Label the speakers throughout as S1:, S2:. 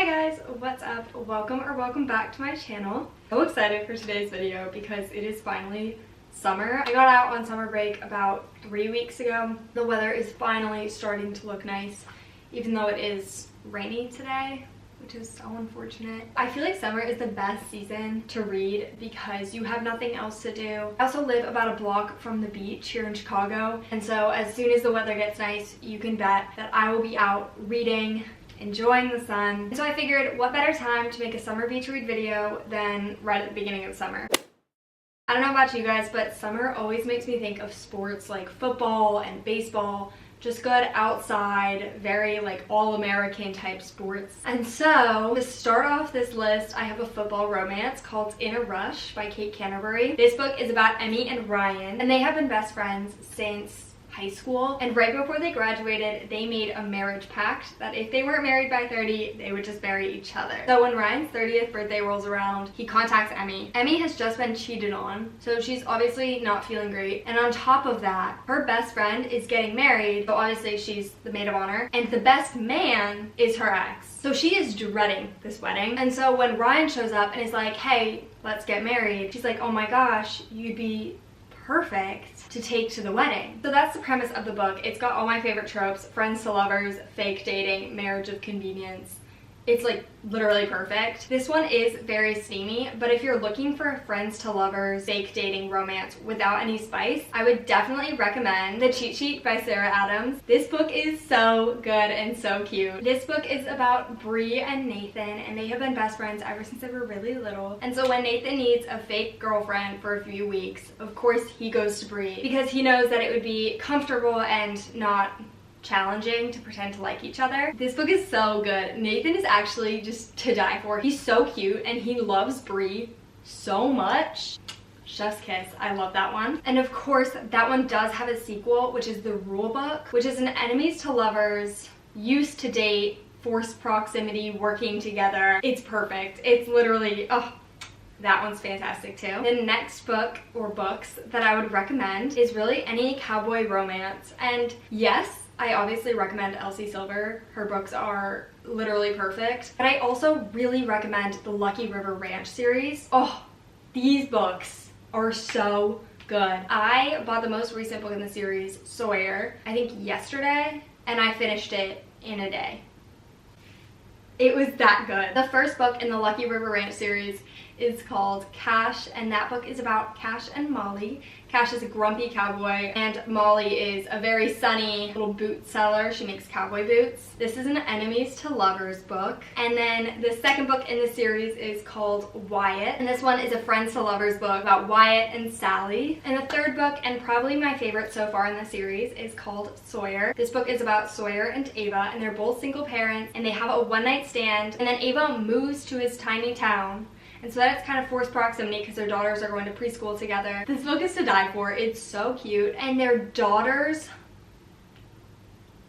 S1: Hi guys, what's up? Welcome back to my channel. So excited for today's video because it is finally summer. I got out on summer break about 3 weeks ago. The weather is finally starting to look nice, even though it is rainy today, which is so unfortunate. I feel like summer is the best season to read because you have nothing else to do. I also live about a block from the beach here in Chicago, and so as soon as the weather gets nice, you can bet that I will be out reading, enjoying the sun. And so I figured what better time to make a summer beach read video than right at the beginning of summer. I don't know about you guys, but summer always makes me think of sports like football and baseball. Just good outside, very like all-American type sports. And so to start off this list, I have a football romance called In a Rush by Kate Canterbury. This book is about Emmy and Ryan, and they have been best friends since high school, and right before they graduated they made a marriage pact that if they weren't married by 30 they would just marry each other. So when Ryan's 30th birthday rolls around, he contacts Emmy. Emmy has just been cheated on, so she's obviously not feeling great, and on top of that her best friend is getting married, so obviously she's the maid of honor, and the best man is her ex. So she is dreading this wedding, and so when Ryan shows up and is like, hey, let's get married, she's like, oh my gosh, you'd be perfect to take to the wedding. So that's the premise of the book. It's got all my favorite tropes: friends to lovers, fake dating, marriage of convenience. It's like literally perfect. This one is very steamy, but if you're looking for a friends to lovers, fake dating romance without any spice, I would definitely recommend The Cheat Sheet by Sarah Adams. This book is so good and so cute. This book is about Bree and Nathan, and they have been best friends ever since they were really little. And so when Nathan needs a fake girlfriend for a few weeks, of course he goes to Bree because he knows that it would be comfortable and not challenging to pretend to like each other. This book is so good. Nathan is actually just to die for. He's so cute and he loves Bree so much. Chef's kiss. I love that one. And of course that one does have a sequel, which is The Rule Book, which is an enemies to lovers, used to date, forced proximity, working together. It's perfect. It's literally, oh, that one's fantastic too. The next book or books that I would recommend is really any cowboy romance. And yes, I obviously recommend Elsie Silver. Her books are literally perfect. But I also really recommend the Lucky River Ranch series. Oh, these books are so good. I bought the most recent book in the series, Sawyer, I think yesterday, and I finished it in a day. It was that good. The first book in the Lucky River Ranch series is called Cash, and that book is about Cash and Molly. Cash is a grumpy cowboy, and Molly is a very sunny little boot seller. She makes cowboy boots. This is an enemies to lovers book. And then the second book in the series is called Wyatt, and this one is a friends to lovers book about Wyatt and Sally. And the third book, and probably my favorite so far in the series, is called Sawyer. This book is about Sawyer and Ava, and they're both single parents, and they have a one-night stand, and then Ava moves to his tiny town. And so that's kind of forced proximity because their daughters are going to preschool together. This book is to die for. It's so cute. And their daughters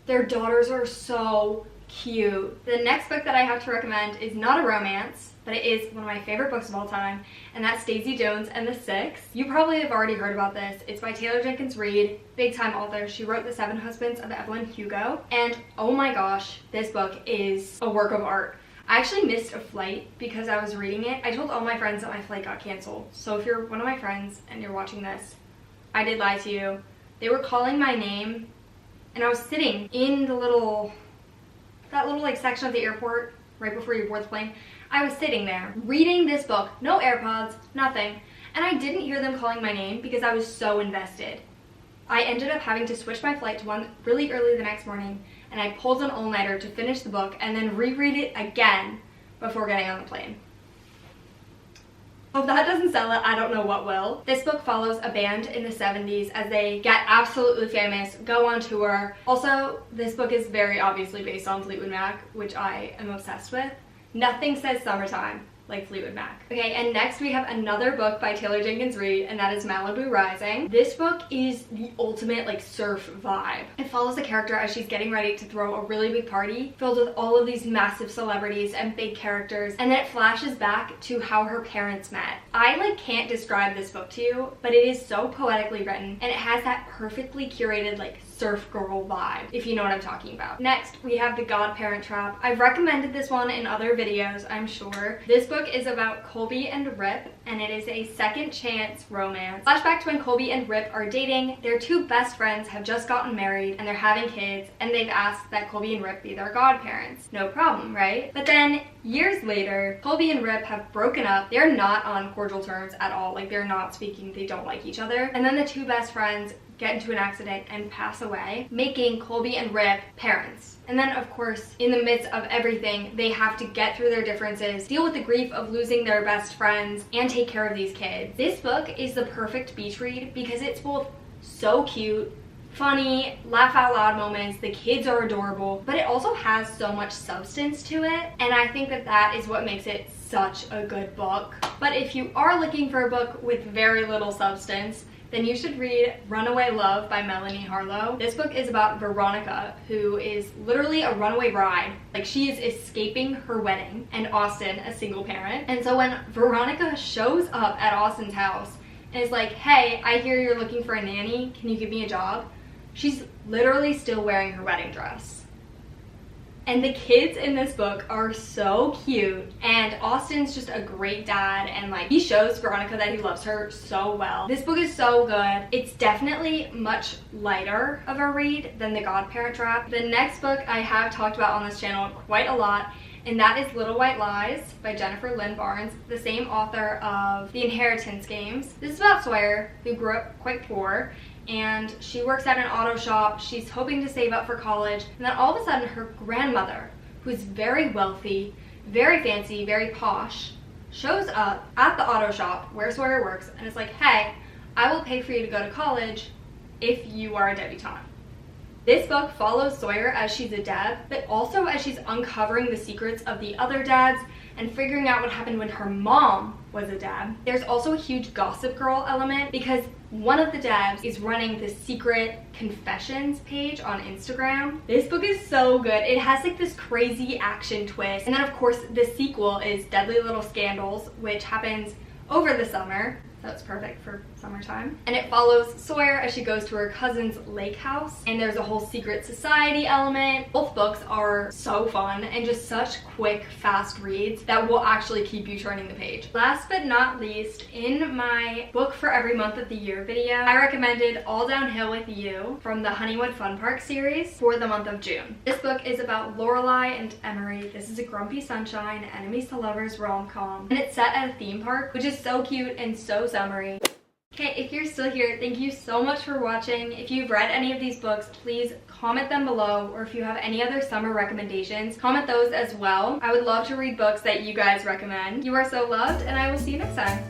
S1: are so cute. The next book that I have to recommend is not a romance, but it is one of my favorite books of all time, and that's Daisy Jones and the Six. You probably have already heard about this. It's by Taylor Jenkins Reid, big time author. She wrote The Seven Husbands of Evelyn Hugo, and oh my gosh, this book is a work of art. I actually missed a flight because I was reading it. I told all my friends that my flight got canceled. So if you're one of my friends and you're watching this, I did lie to you. They were calling my name, and I was sitting in the that little like section of the airport right before you board the plane. I was sitting there reading this book, no AirPods, nothing, and I didn't hear them calling my name because I was so invested. I ended up having to switch my flight to one really early the next morning, and I pulled an all-nighter to finish the book and then reread it again before getting on the plane. If that doesn't sell it, I don't know what will. This book follows a band in the 70s as they get absolutely famous, go on tour. Also, this book is very obviously based on Fleetwood Mac, which I am obsessed with. Nothing says summertime like Fleetwood Mac. Okay, and next we have another book by Taylor Jenkins Reid, and that is Malibu Rising. This book is the ultimate like surf vibe. It follows the character as she's getting ready to throw a really big party filled with all of these massive celebrities and big characters, and then it flashes back to how her parents met. I like can't describe this book to you, but it is so poetically written, and it has that perfectly curated like surf girl vibe, if you know what I'm talking about. Next, we have The Godparent Trap. I've recommended this one in other videos, I'm sure. This book is about Colby and Rip, and it is a second chance romance. Flashback to when Colby and Rip are dating. Their two best friends have just gotten married and they're having kids, and they've asked that Colby and Rip be their godparents. No problem, right? But then years later, Colby and Rip have broken up. They're not on cordial terms at all. Like, they're not speaking, they don't like each other. And then the two best friends get into an accident and pass away, making Colby and Rip parents. And then, of course, in the midst of everything, they have to get through their differences, deal with the grief of losing their best friends, and take care of these kids. This book is the perfect beach read because it's both so cute, funny, laugh out loud moments, the kids are adorable, but it also has so much substance to it, and I think that that is what makes it such a good book. But if you are looking for a book with very little substance, then you should read Runaway Love by Melanie Harlow. This book is about Veronica, who is literally a runaway bride. Like, she is escaping her wedding, and Austin, a single parent. And so when Veronica shows up at Austin's house and is like, hey, I hear you're looking for a nanny, can you give me a job? She's literally still wearing her wedding dress. And the kids in this book are so cute, and Austin's just a great dad, and like, he shows Veronica that he loves her so well. This book is so good. It's definitely much lighter of a read than The Godparent Trap. The next book I have talked about on this channel quite a lot, and that is Little White Lies by Jennifer Lynn Barnes, the same author of The Inheritance Games. This is about Sawyer, who grew up quite poor, and she works at an auto shop. She's hoping to save up for college, and then all of a sudden her grandmother, who is very wealthy, very fancy, very posh, shows up at the auto shop where Sawyer works and is like, hey, I will pay for you to go to college if you are a debutante. This book follows Sawyer as she's a deb, but also as she's uncovering the secrets of the other dads and figuring out what happened when her mom was a deb. There's also a huge Gossip Girl element because one of the dabs is running the secret confessions page on Instagram. This book is so good. It has like this crazy action twist. And then of course the sequel is Deadly Little Scandals, which happens over the summer. That's perfect for summertime. And it follows Sawyer as she goes to her cousin's lake house, and there's a whole secret society element. Both books are so fun and just such quick, fast reads that will actually keep you turning the page. Last but not least, in my book for every month of the year video, I recommended All Downhill with You from the Honeywood Fun Park series for the month of June. This book is about Lorelai and Emery. This is a grumpy sunshine, enemies to lovers rom-com, and it's set at a theme park, which is so cute and so summery. Okay, if you're still here, thank you so much for watching. If you've read any of these books, please comment them below, or if you have any other summer recommendations, comment those as well. I would love to read books that you guys recommend. You are so loved, and I will see you next time.